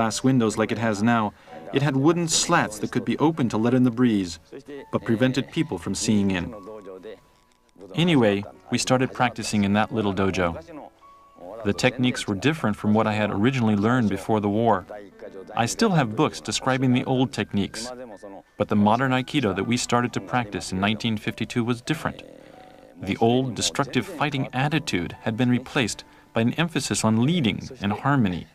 glass windows like it has now, it had wooden slats that could be opened to let in the breeze, but prevented people from seeing in. Anyway, we started practicing in that little dojo. The techniques were different from what I had originally learned before the war. I still have books describing the old techniques, but the modern Aikido that we started to practice in 1952 was different. The old, destructive fighting attitude had been replaced by an emphasis on leading and harmony.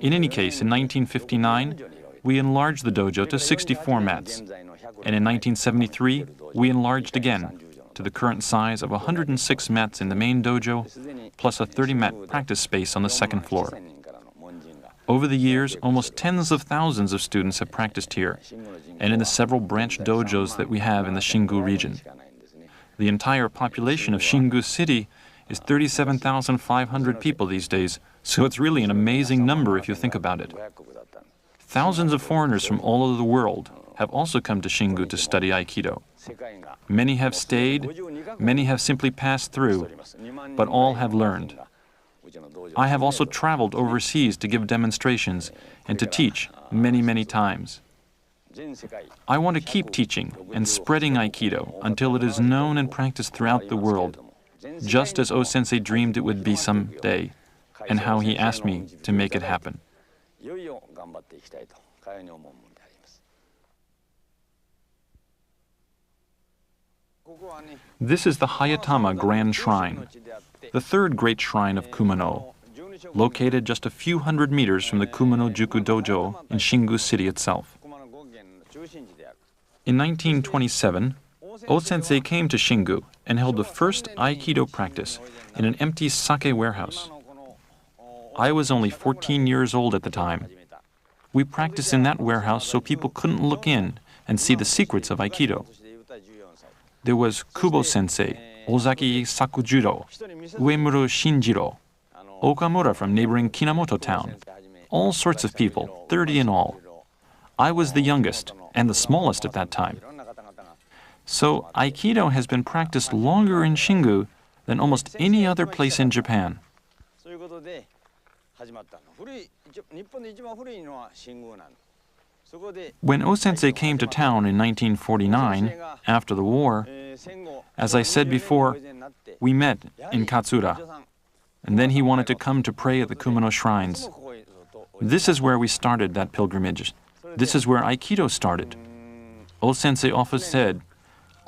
In any case, in 1959, we enlarged the dojo to 64 mats, and in 1973, we enlarged again to the current size of 106 mats in the main dojo, plus a 30-mat practice space on the second floor. Over the years, almost tens of thousands of students have practiced here, and in the several branch dojos that we have in the Shingu region. The entire population of Shingu City is 37,500 people these days, so it's really an amazing number if you think about it. Thousands of foreigners from all over the world have also come to Shingu to study Aikido. Many have stayed, many have simply passed through, but all have learned. I have also traveled overseas to give demonstrations and to teach many, many times. I want to keep teaching and spreading Aikido until it is known and practiced throughout the world, just as O-sensei dreamed it would be someday, and how he asked me to make it happen. This is the Hayatama Grand Shrine, the third great shrine of Kumano, located just a few hundred meters from the Kumano Juku Dojo in Shingu City itself. In 1927, O-sensei came to Shingu and held the first Aikido practice in an empty sake warehouse. I was only 14 years old at the time. We practiced in that warehouse so people couldn't look in and see the secrets of Aikido. There was Kubo Sensei, Ozaki Sakujiro, Uemuro Shinjiro, Okamura from neighboring Kinamoto town, all sorts of people, 30 in all. I was the youngest and the smallest at that time. So Aikido has been practiced longer in Shingu than almost any other place in Japan. When O-sensei came to town in 1949, after the war, as I said before, we met in Katsura, and then he wanted to come to pray at the Kumano shrines. This is where we started that pilgrimage. This is where Aikido started. O-sensei often said,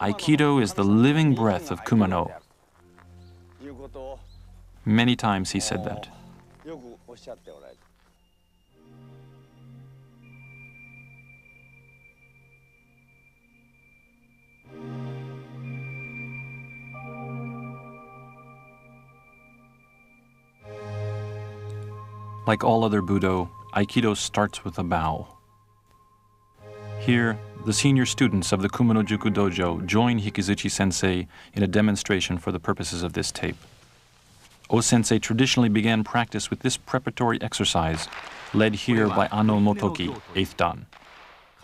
Aikido is the living breath of Kumano. Many times he said that. Like all other Budo, Aikido starts with a bow. Here, the senior students of the Kumano Juku Dojo join Hikitsuchi Sensei in a demonstration for the purposes of this tape. O-sensei traditionally began practice with this preparatory exercise, led here by Ano Motoki, 8th Dan.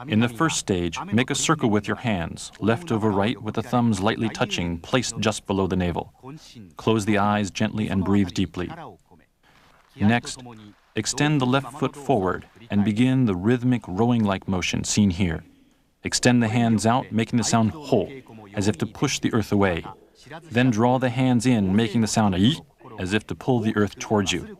In the first stage, make a circle with your hands, left over right with the thumbs lightly touching, placed just below the navel. Close the eyes gently and breathe deeply. Next, extend the left foot forward and begin the rhythmic rowing-like motion seen here. Extend the hands out, making the sound ho, as if to push the earth away. Then draw the hands in, making the sound i, as if to pull the earth towards you.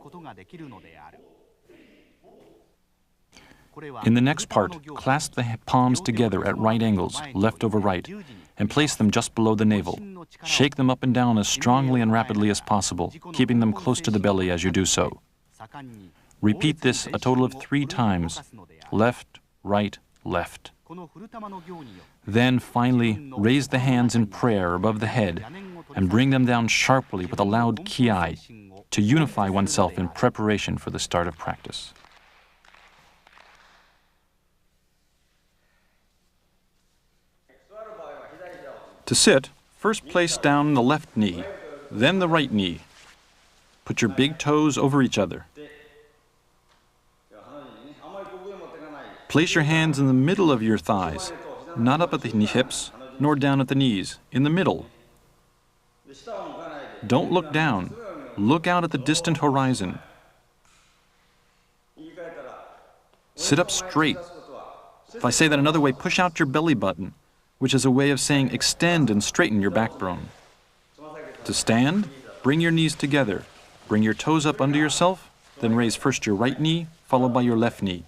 In the next part, clasp the palms together at right angles, left over right, and place them just below the navel. Shake them up and down as strongly and rapidly as possible, keeping them close to the belly as you do so. Repeat this a total of 3 times, left, right, left. Then finally, raise the hands in prayer above the head and bring them down sharply with a loud ki to unify oneself in preparation for the start of practice. To sit, first place down the left knee, then the right knee. Put your big toes over each other. Place your hands in the middle of your thighs, not up at the hips, nor down at the knees, in the middle. Don't look down. Look out at the distant horizon. Sit up straight. If I say that another way, push out your belly button, which is a way of saying extend and straighten your backbone. To stand, bring your knees together. Bring your toes up under yourself, then raise first your right knee, followed by your left knee.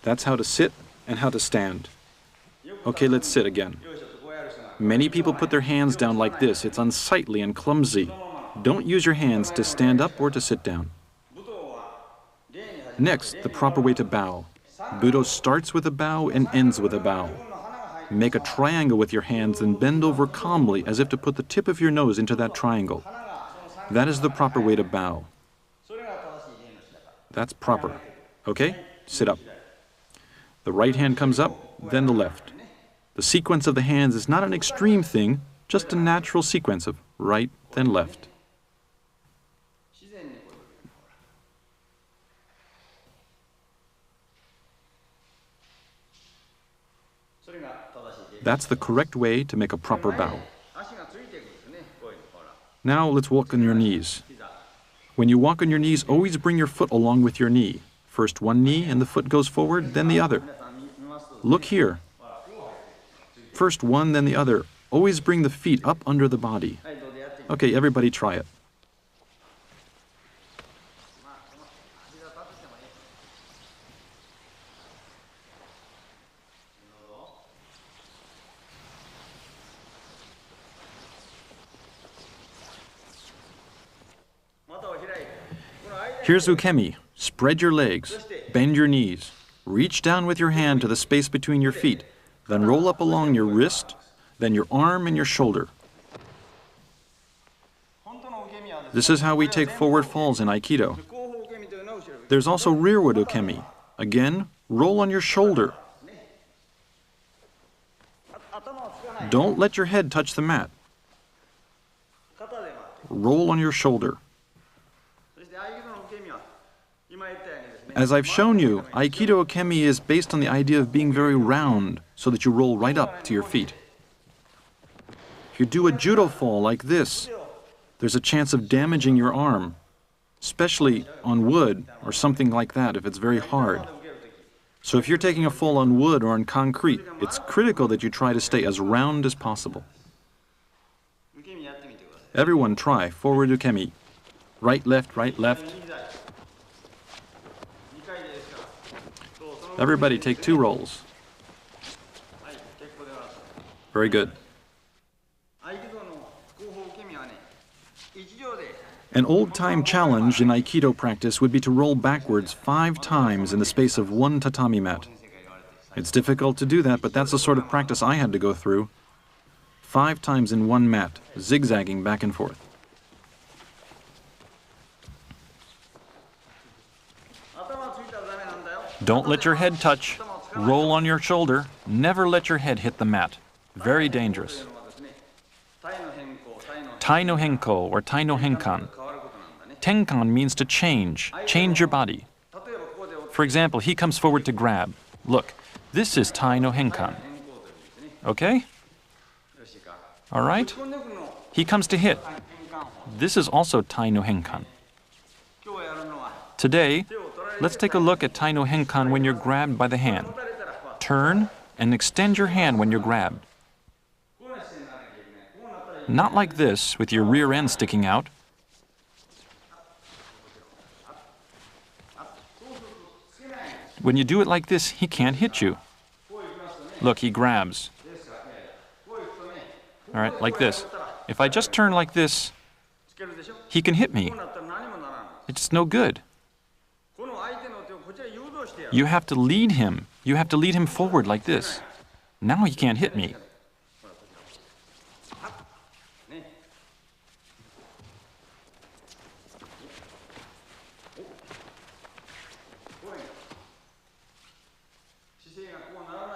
That's how to sit and how to stand. Okay, let's sit again. Many people put their hands down like this. It's unsightly and clumsy. Don't use your hands to stand up or to sit down. Next, the proper way to bow. Budo starts with a bow and ends with a bow. Make a triangle with your hands and bend over calmly as if to put the tip of your nose into that triangle. That is the proper way to bow. That's proper. Okay? Sit up. The right hand comes up, then the left. The sequence of the hands is not an extreme thing, just a natural sequence of right, then left. That's the correct way to make a proper bow. Now let's walk on your knees. When you walk on your knees, always bring your foot along with your knee. First one knee and the foot goes forward, then the other. Look here. First one, then the other. Always bring the feet up under the body. Okay, everybody try it. Here's ukemi. Spread your legs, bend your knees, reach down with your hand to the space between your feet, then roll up along your wrist, then your arm and your shoulder. This is how we take forward falls in Aikido. There's also rearward ukemi. Again, roll on your shoulder. Don't let your head touch the mat. Roll on your shoulder. As I've shown you, Aikido ukemi is based on the idea of being very round, so that you roll right up to your feet. If you do a judo fall like this, there's a chance of damaging your arm, especially on wood or something like that if it's very hard. So if you're taking a fall on wood or on concrete, it's critical that you try to stay as round as possible. Everyone try forward ukemi. Right, left, right, left. Everybody take 2 rolls. Very good. An old-time challenge in Aikido practice would be to roll backwards 5 times in the space of 1 tatami mat. It's difficult to do that, but that's the sort of practice I had to go through. 5 times in 1 mat, zigzagging back and forth. Don't let your head touch. Roll on your shoulder. Never let your head hit the mat. Very dangerous. Tai no henko or tai no henkan. Tenkan means to change your body. For example, he comes forward to grab. Look, this is tai no henkan. Okay? All right? He comes to hit. This is also tai no henkan. Today, let's take a look at tai no henkan when you're grabbed by the hand. Turn and extend your hand when you're grabbed. Not like this, with your rear end sticking out. When you do it like this, he can't hit you. Look, he grabs. All right, like this. If I just turn like this, he can hit me. It's no good. You have to lead him. You have to lead him forward like this. Now he can't hit me.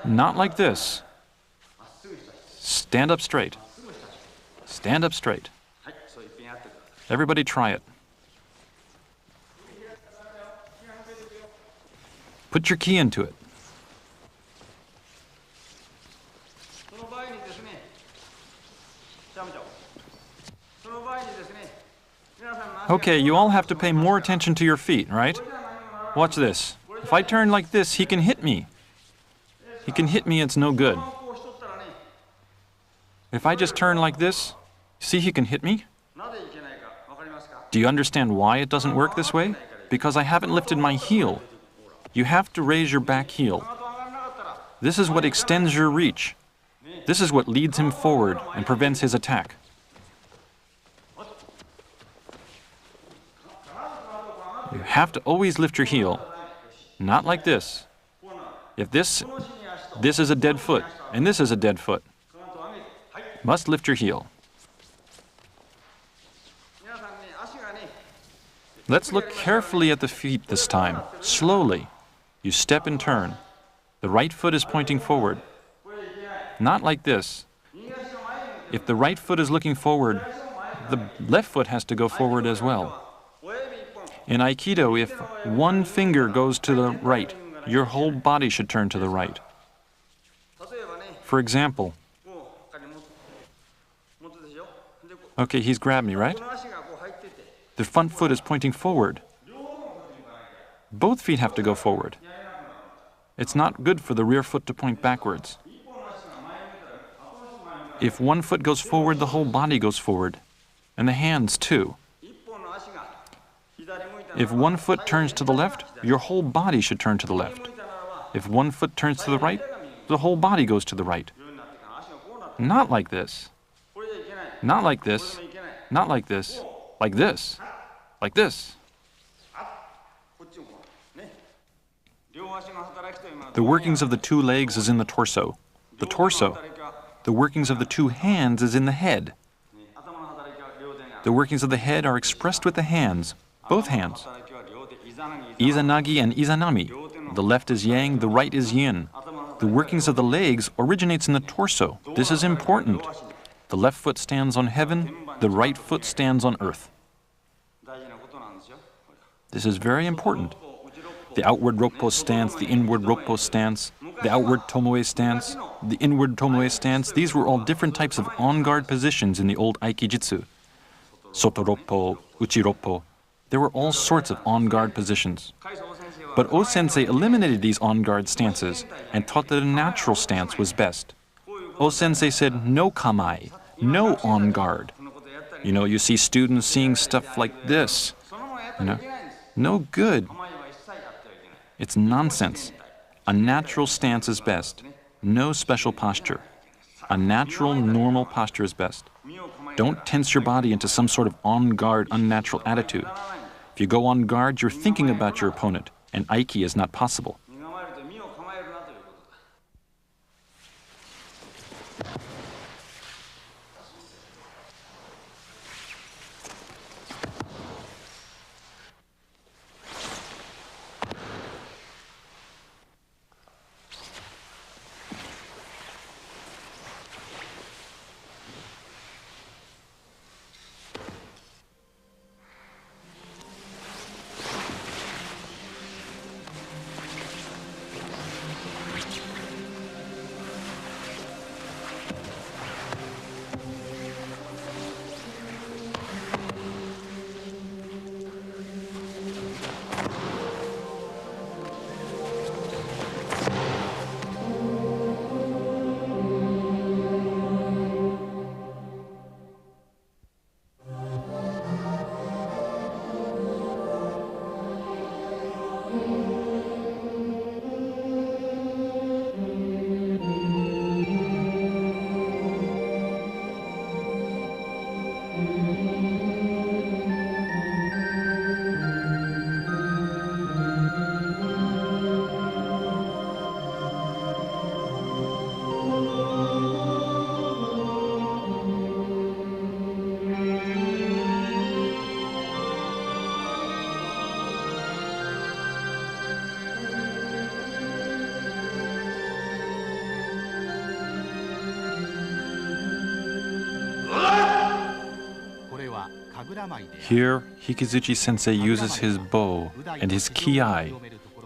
Not like this. Stand up straight. Stand up straight. Everybody try it. Put your key into it. Okay, you all have to pay more attention to your feet, right? Watch this. If I turn like this, he can hit me. He can hit me, it's no good. If I just turn like this, see he can hit me? Do you understand why it doesn't work this way? Because I haven't lifted my heel. You have to raise your back heel. This is what extends your reach. This is what leads him forward and prevents his attack. You have to always lift your heel. Not like this. If this is a dead foot, and this is a dead foot. Must lift your heel. Let's look carefully at the feet this time. Slowly. You step and turn. The right foot is pointing forward. Not like this. If the right foot is looking forward, the left foot has to go forward as well. In Aikido, if one finger goes to the right, your whole body should turn to the right. For example, okay, he's grabbed me, right? The front foot is pointing forward. Both feet have to go forward. It's not good for the rear foot to point backwards. If one foot goes forward, the whole body goes forward, and the hands too. If one foot turns to the left, your whole body should turn to the left. If one foot turns to the right, the whole body goes to the right. Not like this. Not like this. Not like this. Like this. Like this. The workings of the two legs is in the torso. The torso. The workings of the two hands is in the head. The workings of the head are expressed with the hands, both hands. Izanagi and Izanami. The left is yang, the right is yin. The workings of the legs originates in the torso. This is important. The left foot stands on heaven, the right foot stands on earth. This is very important. The outward Rokpo stance, the inward Rokpo stance, the outward Tomoe stance, the inward Tomoe stance, these were all different types of on-guard positions in the old Aikijitsu. Soto Rokpo, Uchi Rokpo, there were all sorts of on-guard positions. But O-sensei eliminated these on-guard stances and taught that a natural stance was best. O-sensei said no kamae, no on-guard. You see students seeing stuff like this. No good. It's nonsense. A natural stance is best. No special posture. A natural, normal posture is best. Don't tense your body into some sort of on-guard, unnatural attitude. If you go on guard, you're thinking about your opponent, and Aiki is not possible. Here, Hikitsuchi Sensei uses his bow and his ki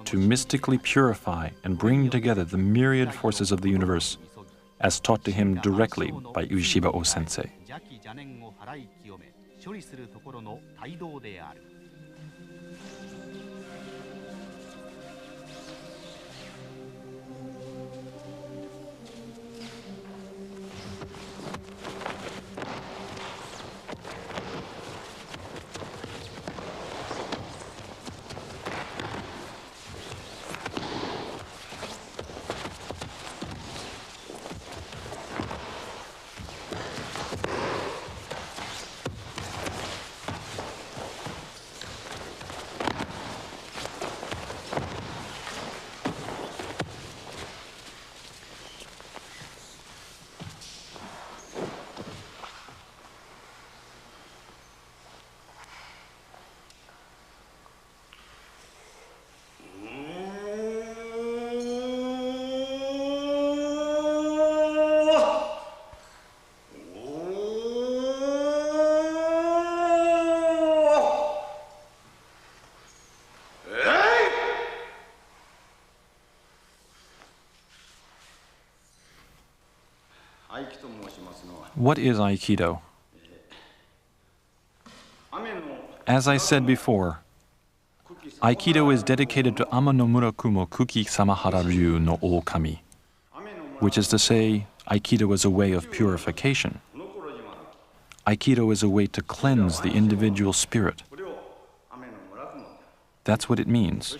to mystically purify and bring together the myriad forces of the universe, as taught to him directly by Ueshiba O-sensei. What is Aikido? As I said before, Aikido is dedicated to Ama no Murakumo Kuki Samahara Ryu no Okami, which is to say, Aikido is a way of purification. Aikido is a way to cleanse the individual spirit. That's what it means.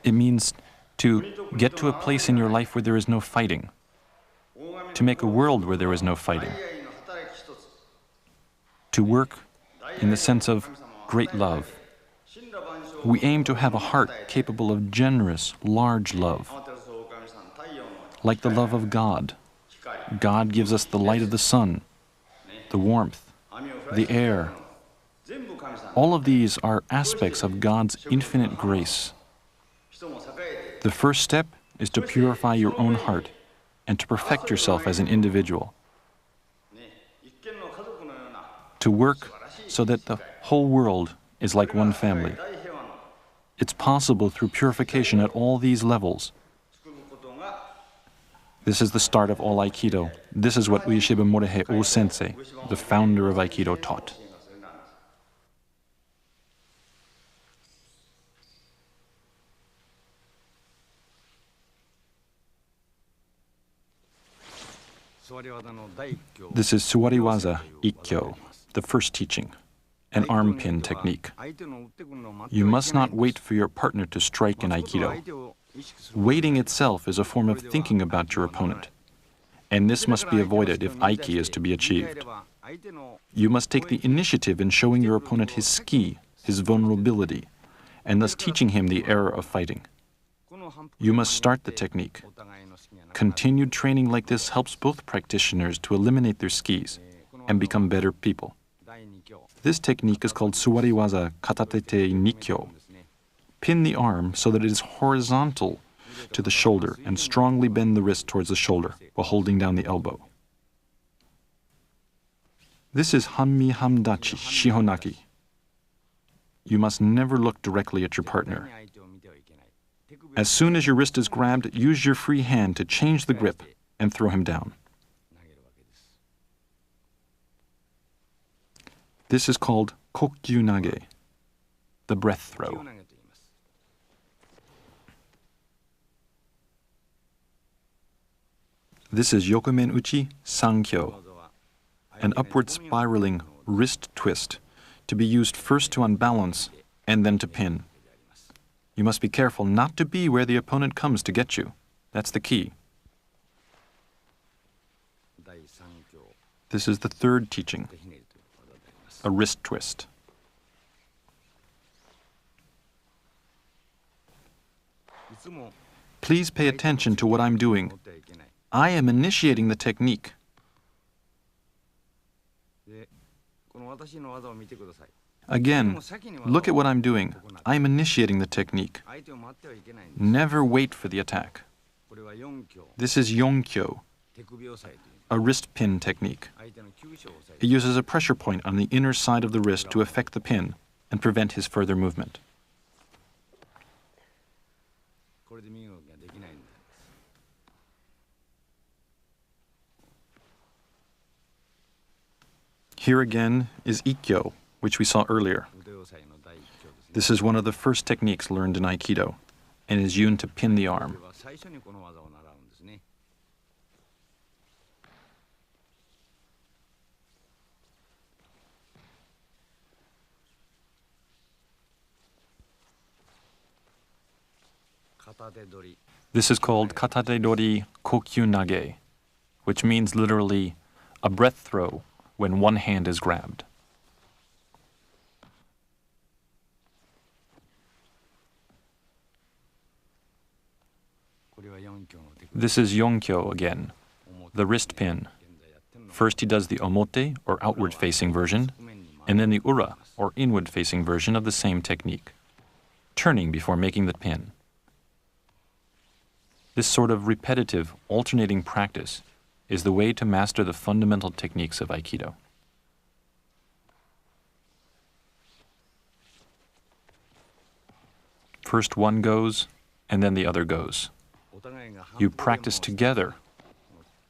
It means to get to a place in your life where there is no fighting, to make a world where there is no fighting, to work in the sense of great love. We aim to have a heart capable of generous, large love, like the love of God. God gives us the light of the sun, the warmth, the air. All of these are aspects of God's infinite grace. The first step is to purify your own heart and to perfect yourself as an individual. To work so that the whole world is like one family. It's possible through purification at all these levels. This is the start of all Aikido. This is what Ueshiba Morihei Sensei, the founder of Aikido, taught. This is Suwariwaza Ikkyo, the first teaching, an arm pin technique. You must not wait for your partner to strike in Aikido. Waiting itself is a form of thinking about your opponent, and this must be avoided if Aiki is to be achieved. You must take the initiative in showing your opponent his ski, his vulnerability, and thus teaching him the error of fighting. You must start the technique. Continued training like this helps both practitioners to eliminate their skis and become better people. This technique is called Suwariwaza Katatete Nikkyo. Pin the arm so that it is horizontal to the shoulder and strongly bend the wrist towards the shoulder while holding down the elbow. This is Hanmi Hamdachi Shihonaki. You must never look directly at your partner. As soon as your wrist is grabbed, use your free hand to change the grip and throw him down. This is called Kokyu Nage, the breath throw. This is Yokomen Uchi Sankyo, an upward spiraling wrist twist to be used first to unbalance and then to pin. You must be careful not to be where the opponent comes to get you. That's the key. This is the third teaching, a wrist twist. Please pay attention to what I'm doing. I am initiating the technique. Again, look at what I'm doing. I am initiating the technique. Never wait for the attack. This is Yonkyo, a wrist pin technique. It uses a pressure point on the inner side of the wrist to affect the pin and prevent his further movement. Here again is Ikkyo, which we saw earlier. This is one of the first techniques learned in Aikido and is used to pin the arm. This is called Katate Dori Kokyu Nage, which means literally a breath throw when one hand is grabbed. This is Yonkyo again, the wrist pin. First he does the omote, or outward-facing version, and then the ura, or inward-facing version of the same technique, turning before making the pin. This sort of repetitive, alternating practice is the way to master the fundamental techniques of Aikido. First one goes, and then the other goes. You practice together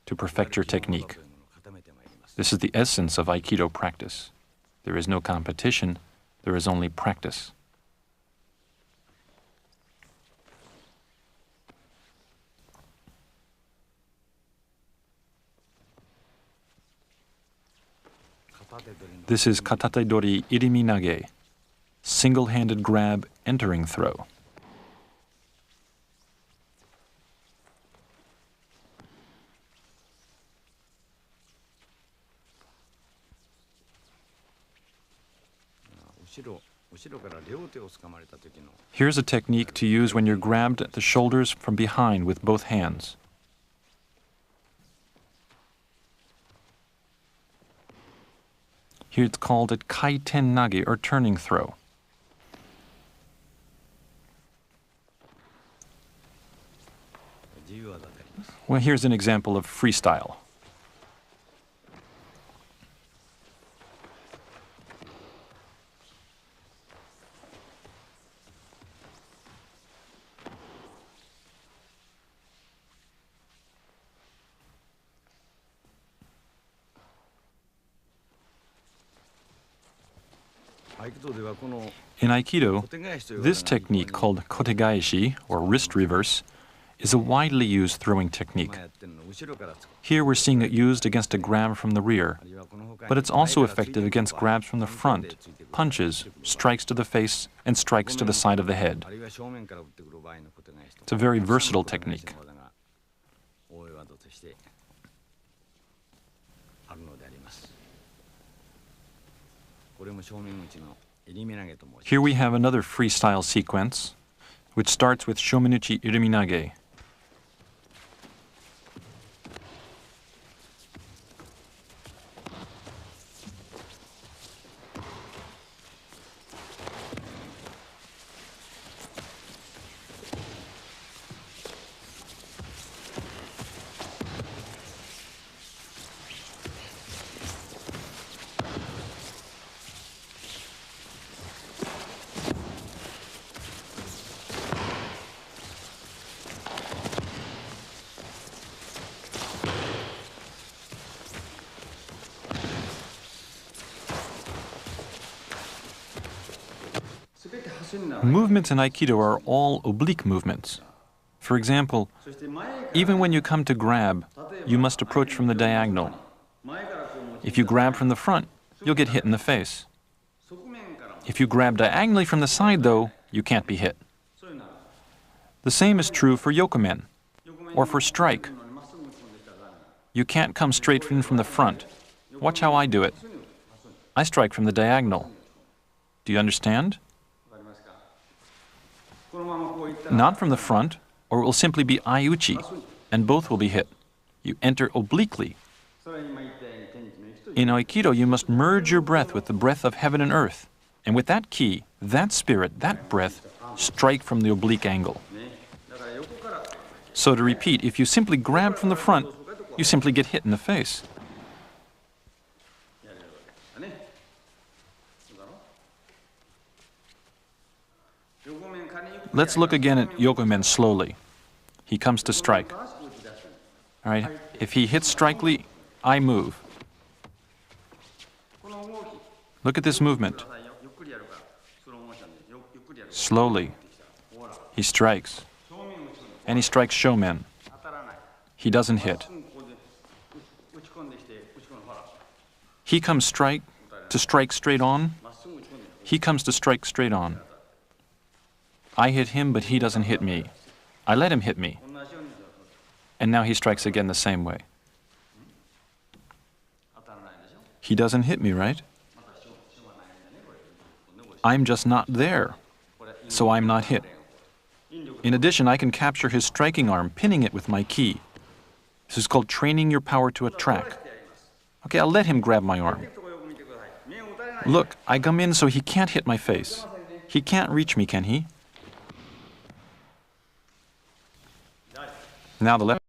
to perfect your technique. This is the essence of Aikido practice. There is no competition, there is only practice. This is katate-dori irimi nage, single-handed grab entering throw. Here's a technique to use when you're grabbed at the shoulders from behind with both hands. Here it's called a kaiten nage, or turning throw. Well, here's an example of freestyle. In Aikido, this technique called kotegaeshi, or wrist reverse, is a widely used throwing technique. Here we're seeing it used against a grab from the rear, but it's also effective against grabs from the front, punches, strikes to the face, and strikes to the side of the head. It's a very versatile technique. Here we have another freestyle sequence, which starts with shomenuchi irimi nage. Movements in Aikido are all oblique movements. For example, even when you come to grab, you must approach from the diagonal. If you grab from the front, you'll get hit in the face. If you grab diagonally from the side, though, you can't be hit. The same is true for yokomen, or for strike. You can't come straight in from the front. Watch how I do it. I strike from the diagonal. Do you understand? Not from the front, or it will simply be aiuchi, and both will be hit. You enter obliquely. In Aikido, you must merge your breath with the breath of heaven and earth, and with that ki, that spirit, that breath, strike from the oblique angle. So to repeat, if you simply grab from the front, you simply get hit in the face. Let's look again at yokomen slowly. He comes to strike. All right, if he hits strikely, I move. Look at this movement. Slowly, he strikes. And he strikes shomen. He doesn't hit. He comes to strike straight on. He comes to strike straight on. I hit him, but he doesn't hit me. I let him hit me. And now he strikes again the same way. He doesn't hit me, right? I'm just not there, so I'm not hit. In addition, I can capture his striking arm, pinning it with my ki. This is called training your power to attract. Okay, I'll let him grab my arm. Look, I come in so he can't hit my face. He can't reach me, can he? Now the left.